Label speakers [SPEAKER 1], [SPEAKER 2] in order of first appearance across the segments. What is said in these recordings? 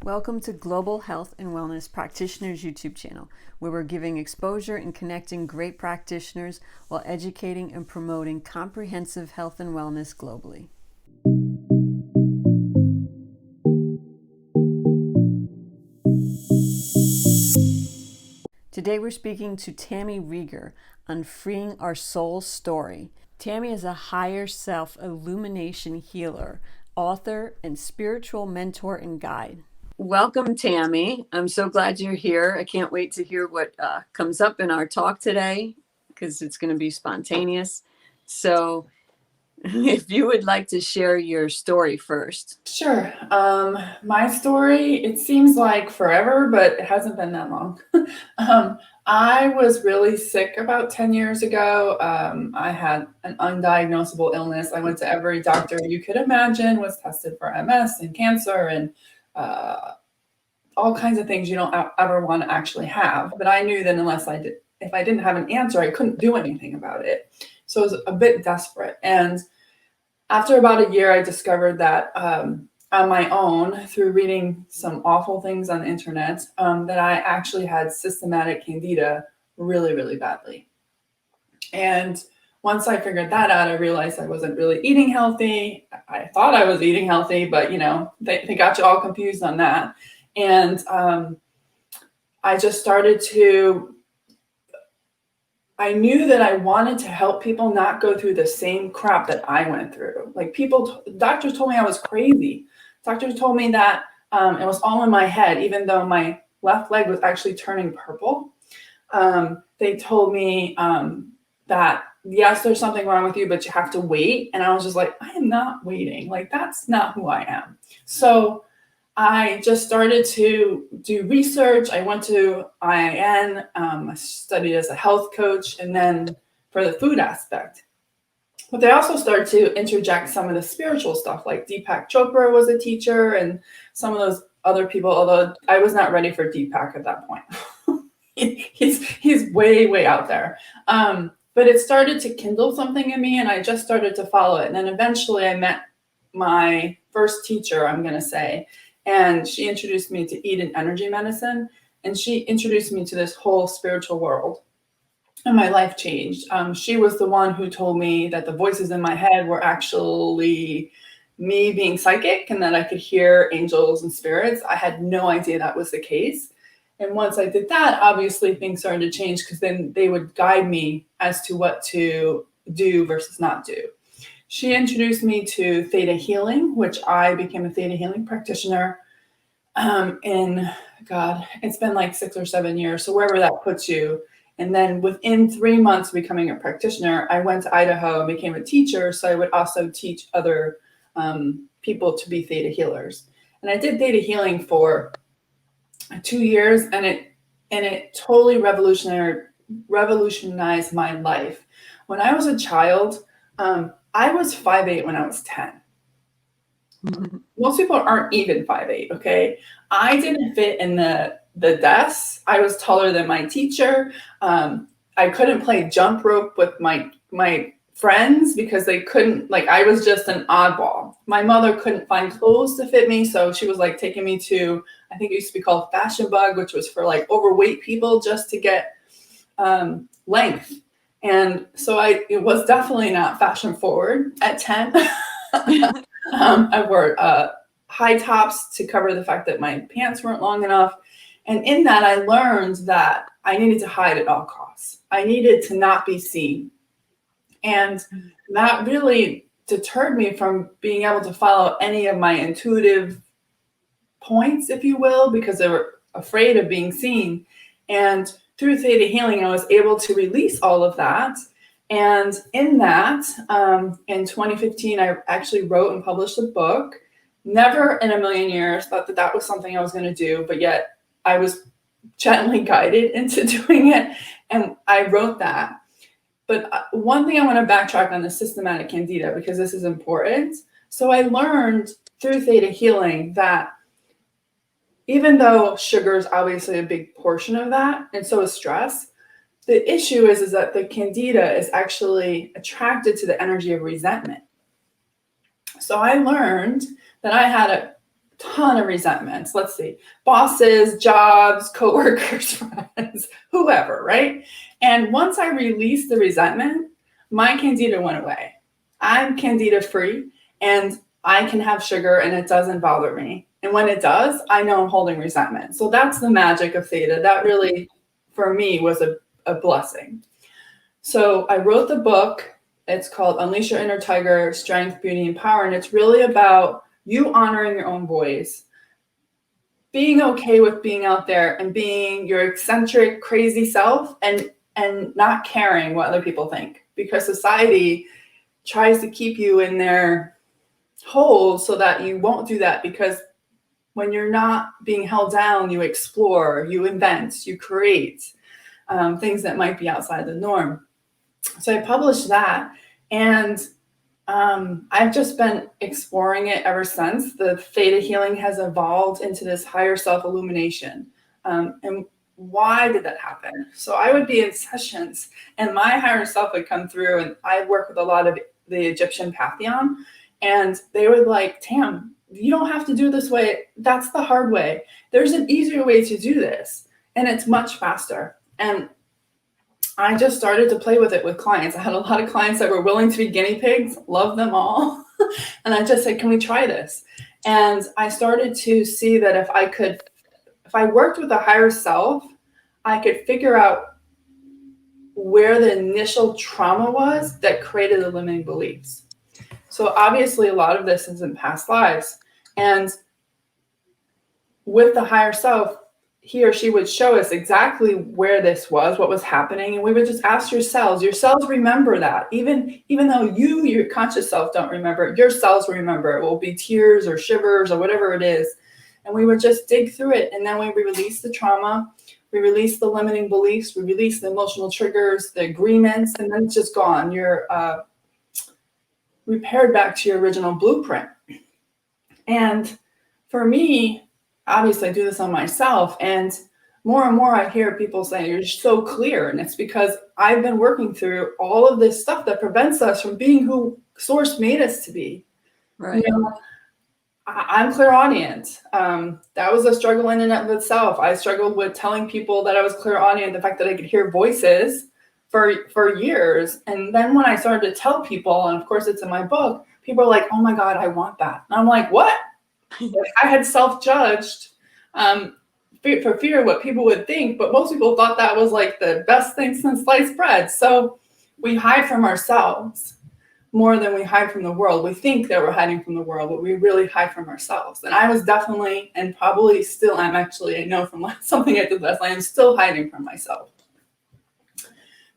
[SPEAKER 1] Welcome to Global Health and Wellness Practitioners YouTube channel, where we're giving exposure and connecting great practitioners while educating and promoting comprehensive health and wellness globally. Today we're speaking to Tami Reagor on freeing our soul story. Tami is a higher self illumination healer, author, and spiritual mentor and guide. Welcome, Tami. I'm so glad you're here. I can't wait to hear what comes up in our talk today because it's going to be spontaneous. So if you would like to share your story first.
[SPEAKER 2] Sure. My story, it seems like forever, but it hasn't been that long. I was really sick about 10 years ago. I had an undiagnosable illness. I went to every doctor you could imagine, was tested for MS and cancer and all kinds of things you don't ever want to actually have. But I knew that if I didn't have an answer, I couldn't do anything about it. So I was a bit desperate. And after about a year, I discovered that on my own, through reading some awful things on the internet, that I actually had systematic candida really, really badly. And once I figured that out, I realized I wasn't really eating healthy. I thought I was eating healthy, but they got you all confused on that. And I just started to, I knew that I wanted to help people not go through the same crap that I went through. Like doctors told me I was crazy. Doctors told me that it was all in my head, even though my left leg was actually turning purple. They told me that, yes, there's something wrong with you, but you have to wait. And I was just like, I am not waiting. Like, that's not who I am. So I just started to do research. I went to IIN, I studied as a health coach, and then for the food aspect. But they also started to interject some of the spiritual stuff, like Deepak Chopra was a teacher and some of those other people, although I was not ready for Deepak at that point. he's way, way out there. But it started to kindle something in me, and I just started to follow it. And then eventually I met my first teacher, I'm going to say, and she introduced me to Eden energy medicine, and she introduced me to this whole spiritual world, and my life changed. She was the one who told me that the voices in my head were actually me being psychic and that I could hear angels and spirits. I had no idea that was the case. And once I did that, obviously things started to change, because then they would guide me as to what to do versus not do. She introduced me to theta healing, which I became a theta healing practitioner it's been like 6 or 7 years. So wherever that puts you. And then within 3 months of becoming a practitioner, I went to Idaho and became a teacher. So I would also teach other people to be theta healers. And I did theta healing for 2 years, and it totally revolutionized my life. When I was a child, I was 5'8" when I was 10. Most people aren't even 5'8", okay? I didn't fit in the desks. I was taller than my teacher. I couldn't play jump rope with my friends because they couldn't, like, I was just an oddball. My mother couldn't find clothes to fit me, so she was like taking me to, I think it used to be called Fashion Bug, which was for like overweight people just to get length. And so it was definitely not fashion forward at 10. I wore high tops to cover the fact that my pants weren't long enough. And in that, I learned that I needed to hide at all costs. I needed to not be seen. And that really deterred me from being able to follow any of my intuitive points, if you will, because they were afraid of being seen. And through theta healing, I was able to release all of that. And in that, in 2015, I actually wrote and published a book. Never in a million years thought that was something I was going to do, but yet I was gently guided into doing it. And I wrote that. But one thing I want to backtrack on the systematic candida, because this is important. So I learned through theta healing that even though sugar is obviously a big portion of that, and so is stress, the issue is that the candida is actually attracted to the energy of resentment. So I learned that I had a ton of resentments. Let's see, bosses, jobs, coworkers, friends, whoever, right? And once I released the resentment, my candida went away. I'm candida free, and I can have sugar and it doesn't bother me. And when it does, I know I'm holding resentment. So that's the magic of theta. That really, for me, was a blessing. So I wrote the book. It's called Unleash Your Inner Tiger, Strength, Beauty, and Power. And it's really about you honoring your own voice, being okay with being out there and being your eccentric, crazy self, and not caring what other people think, because society tries to keep you in their holes so that you won't do that. Because when you're not being held down, you explore, you invent, you create things that might be outside the norm. So I published that, and I've just been exploring it ever since. The theta healing has evolved into this higher self illumination. And why did that happen? So I would be in sessions and my higher self would come through, and I work with a lot of the Egyptian pantheon, and they would like, Tam, you don't have to do it this way. That's the hard way. There's an easier way to do this, and it's much faster. And I just started to play with it with clients. I had a lot of clients that were willing to be guinea pigs, love them all. And I just said, can we try this? And I started to see that if I worked with a higher self, I could figure out where the initial trauma was that created the limiting beliefs. So obviously a lot of this is in past lives. And with the higher self, he or she would show us exactly where this was, what was happening. And we would just ask your cells remember that. Even though your conscious self don't remember, your cells remember. It will be tears or shivers or whatever it is. And we would just dig through it. And then we release the trauma, we release the limiting beliefs, we release the emotional triggers, the agreements, and then it's just gone. You're repaired back to your original blueprint. And for me, obviously I do this on myself, and more I hear people saying, you're so clear. And it's because I've been working through all of this stuff that prevents us from being who Source made us to be.
[SPEAKER 1] Right.
[SPEAKER 2] You know, I'm clairaudient. That was a struggle in and of itself. I struggled with telling people that I was clairaudient, the fact that I could hear voices for years. And then when I started to tell people, and of course it's in my book, people are like, oh my God, I want that. And I'm like, what? I had self-judged for fear of what people would think, but most people thought that was like the best thing since sliced bread. So we hide from ourselves more than we hide from the world. We think that we're hiding from the world, but we really hide from ourselves. And I was definitely, and probably still am actually, I know from something I did last night, I'm still hiding from myself.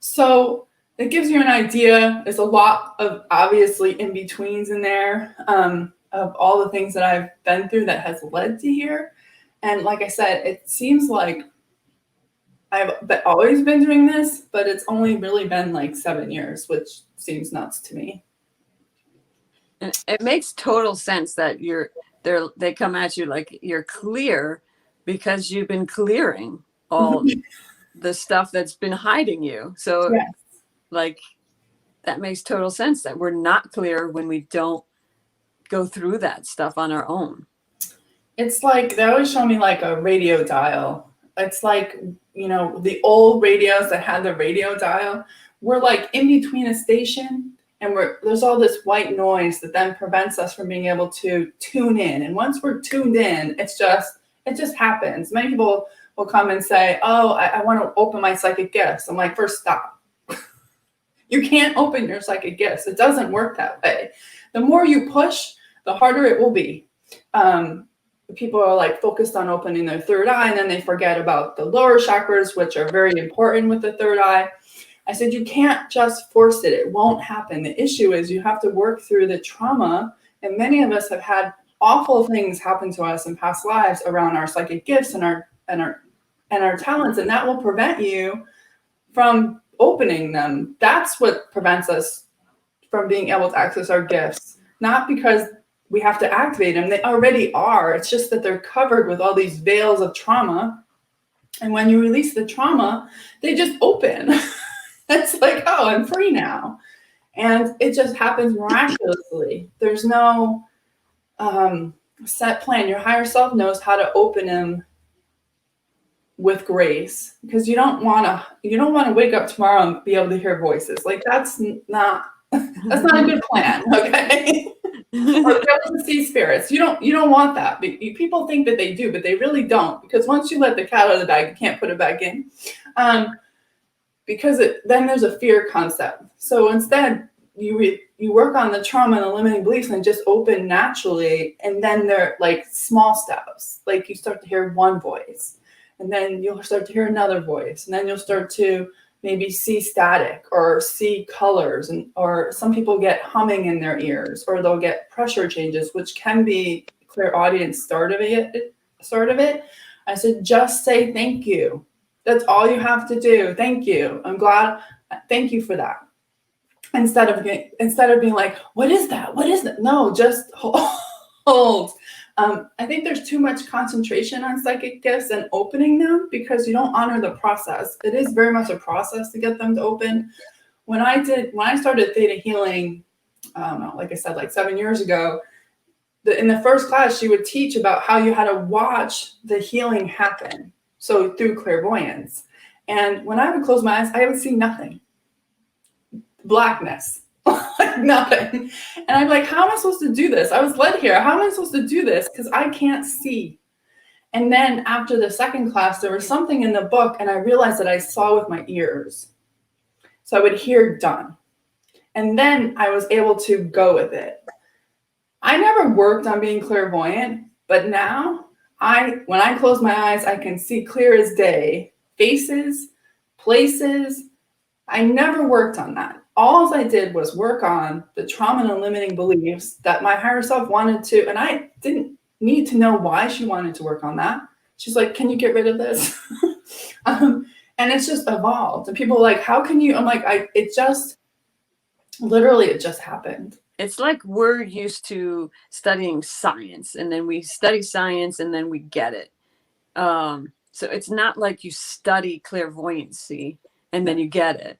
[SPEAKER 2] So it gives you an idea. There's a lot of obviously in-betweens in there. Of all the things that I've been through that has led to here. And like I said, it seems like I've always been doing this, but it's only really been like 7 years, which seems nuts to me.
[SPEAKER 1] And it makes total sense that they come at you like you're clear, because you've been clearing all the stuff that's been hiding you. So
[SPEAKER 2] Yes.
[SPEAKER 1] like that makes total sense that we're not clear when we don't go through that stuff on our own.
[SPEAKER 2] It's like they always show me like a radio dial. It's like, you know, the old radios that had the radio dial. We're like in between a station, and there's all this white noise that then prevents us from being able to tune in. And once we're tuned in, it just happens. Many people will come and say, oh, I want to open my psychic gifts. I'm like, first stop. You can't open your psychic gifts. It doesn't work that way. The more you push, the harder it will be. People are like focused on opening their third eye, and then they forget about the lower chakras, which are very important with the third eye. I said, you can't just force it. It won't happen. The issue is you have to work through the trauma. And many of us have had awful things happen to us in past lives around our psychic gifts and our talents. And that will prevent you from opening them. That's what prevents us from being able to access our gifts. Not because we have to activate them. They already are. It's just that they're covered with all these veils of trauma. And when you release the trauma, they just open. It's like, oh, I'm free now. And it just happens miraculously. There's no set plan. Your higher self knows how to open them with grace, because you don't want to wake up tomorrow and be able to hear voices. Like that's not a good plan. Okay. Or be able to see spirits. You don't want that. People think that they do, but they really don't, because once you let the cat out of the bag, you can't put it back in. Because then there's a fear concept. So instead, you work on the trauma and the limiting beliefs and just open naturally, and then they're like small steps. Like you start to hear one voice, and then you'll start to hear another voice, and then you'll start to maybe see static or see colors, or some people get humming in their ears, or they'll get pressure changes, which can be clairaudience start of it. I said, just say thank you. That's all you have to do. Thank you. I'm glad. Thank you for that. Instead of being like, what is that? What is that? No, just hold. I think there's too much concentration on psychic gifts and opening them, because you don't honor the process. It is very much a process to get them to open. When I started theta healing, I don't know, like I said, like 7 years ago, in the first class, she would teach about how you had to watch the healing happen. So through clairvoyance. And when I would close my eyes, I would see nothing. Blackness. Like nothing. And I'm like, how am I supposed to do this? I was led here. How am I supposed to do this? Because I can't see. And then after the second class, there was something in the book, and I realized that I saw with my ears. So I would hear done. And then I was able to go with it. I never worked on being clairvoyant, but now when I close my eyes, I can see clear as day, faces, places. I never worked on that. All I did was work on the trauma and limiting beliefs that my higher self wanted to, and I didn't need to know why she wanted to work on that. She's like, can you get rid of this? And it's just evolved. And people are like, how can you? I'm like, it just happened.
[SPEAKER 1] It's like we're used to studying science, and then we study science and then we get it. So it's not like you study clairvoyancy and then you get it.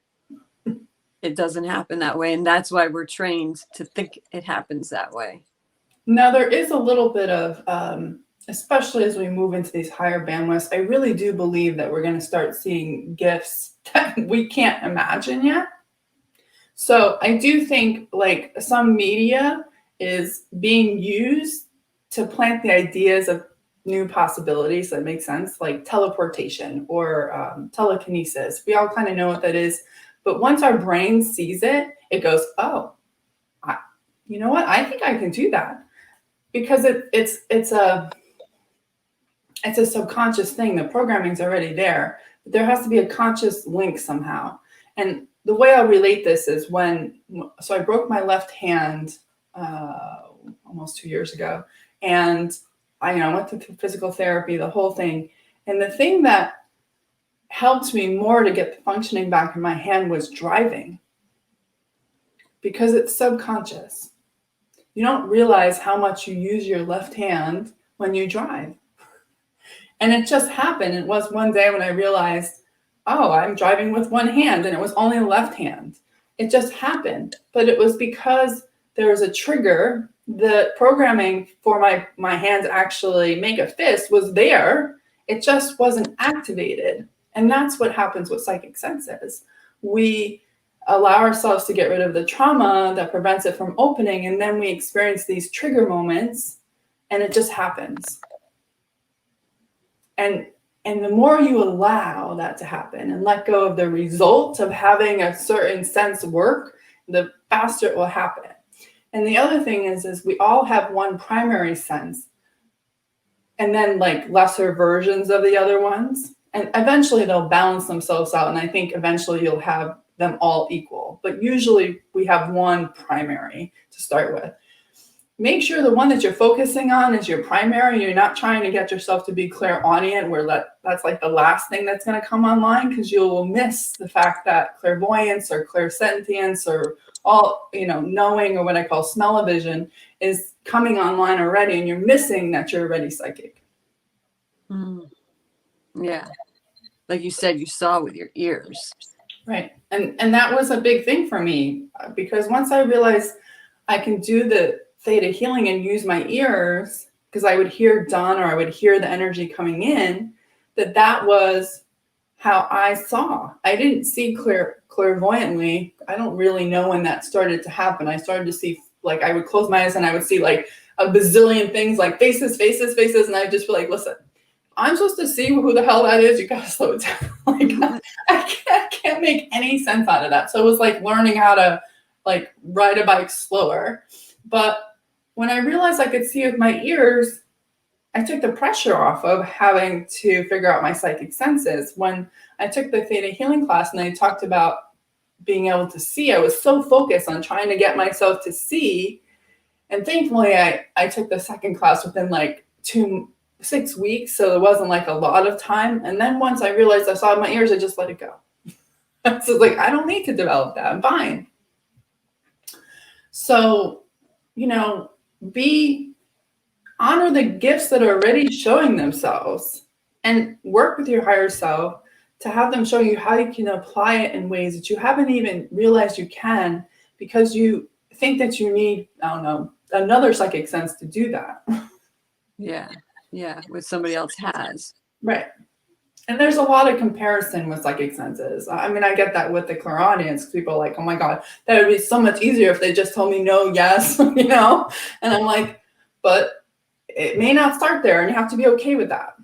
[SPEAKER 1] It doesn't happen that way. And that's why we're trained to think it happens that way.
[SPEAKER 2] Now, there is a little bit of, especially as we move into these higher bandwidths, I really do believe that we're going to start seeing gifts that we can't imagine yet. So I do think like some media is being used to plant the ideas of new possibilities that make sense, like teleportation or telekinesis. We all kind of know what that is. But once our brain sees it, it goes, oh, you know what? I think I can do that. Because it's a subconscious thing. The programming's already there. But there has to be a conscious link somehow. And the way I'll relate this is so I broke my left hand almost 2 years ago. And I went to physical therapy, the whole thing. And the thing that helped me more to get the functioning back in my hand was driving. Because it's subconscious. You don't realize how much you use your left hand when you drive. And it just happened. It was one day when I realized, oh, I'm driving with one hand, and it was only the left hand. It just happened. But it was because there was a trigger. The programming for my hand to actually make a fist was there. It just wasn't activated. And that's what happens with psychic senses. We allow ourselves to get rid of the trauma that prevents it from opening, and then we experience these trigger moments, and it just happens. And the more you allow that to happen and let go of the result of having a certain sense work, the faster it will happen. And the other thing is we all have one primary sense, and then like lesser versions of the other ones. And eventually they'll balance themselves out. And I think eventually you'll have them all equal. But usually we have one primary to start with. Make sure the one that you're focusing on is your primary. You're not trying to get yourself to be clairaudient, where that's like the last thing that's going to come online, because you will miss the fact that clairvoyance or clairsentience or all, knowing, or what I call smell-o-vision, is coming online already, and you're missing that you're already psychic.
[SPEAKER 1] Yeah. Like you said, you saw with your ears.
[SPEAKER 2] Right. And that was a big thing for me, because once I realized I can do the theta healing and use my ears, because I would hear done, or I would hear the energy coming in, that was how I saw. I didn't see clairvoyantly. I don't really know when that started to happen. I started to see, like, I would close my eyes and I would see like a bazillion things, like faces, faces, faces. And I'd just be like, listen, I'm supposed to see who the hell that is. You gotta slow it down. Like, I can't make any sense out of that. So it was like learning how to like ride a bike slower. But when I realized I could see with my ears, I took the pressure off of having to figure out my psychic senses. When I took the Theta Healing class and I talked about being able to see, I was so focused on trying to get myself to see. And thankfully, I took the second class within like 6 weeks. So there wasn't like a lot of time. And then once I realized I saw my ears, I just let it go. So like, I don't need to develop that. I'm fine. So, honor the gifts that are already showing themselves and work with your higher self to have them show you how you can apply it in ways that you haven't even realized you can, because you think that you need, I don't know, another psychic sense to do that.
[SPEAKER 1] Yeah, what somebody else has.
[SPEAKER 2] Right. And there's a lot of comparison with psychic senses. I mean, I get that with the clairaudience. People are like, oh my God, that would be so much easier if they just told me no, yes, And I'm like, but it may not start there, and you have to be okay with that.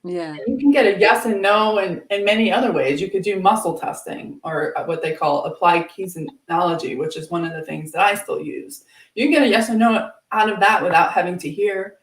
[SPEAKER 1] Yeah.
[SPEAKER 2] And you can get a yes and no in many other ways. You could do muscle testing, or what they call applied kinesiology, which is one of the things that I still use. You can get a yes or no out of that without having to hear.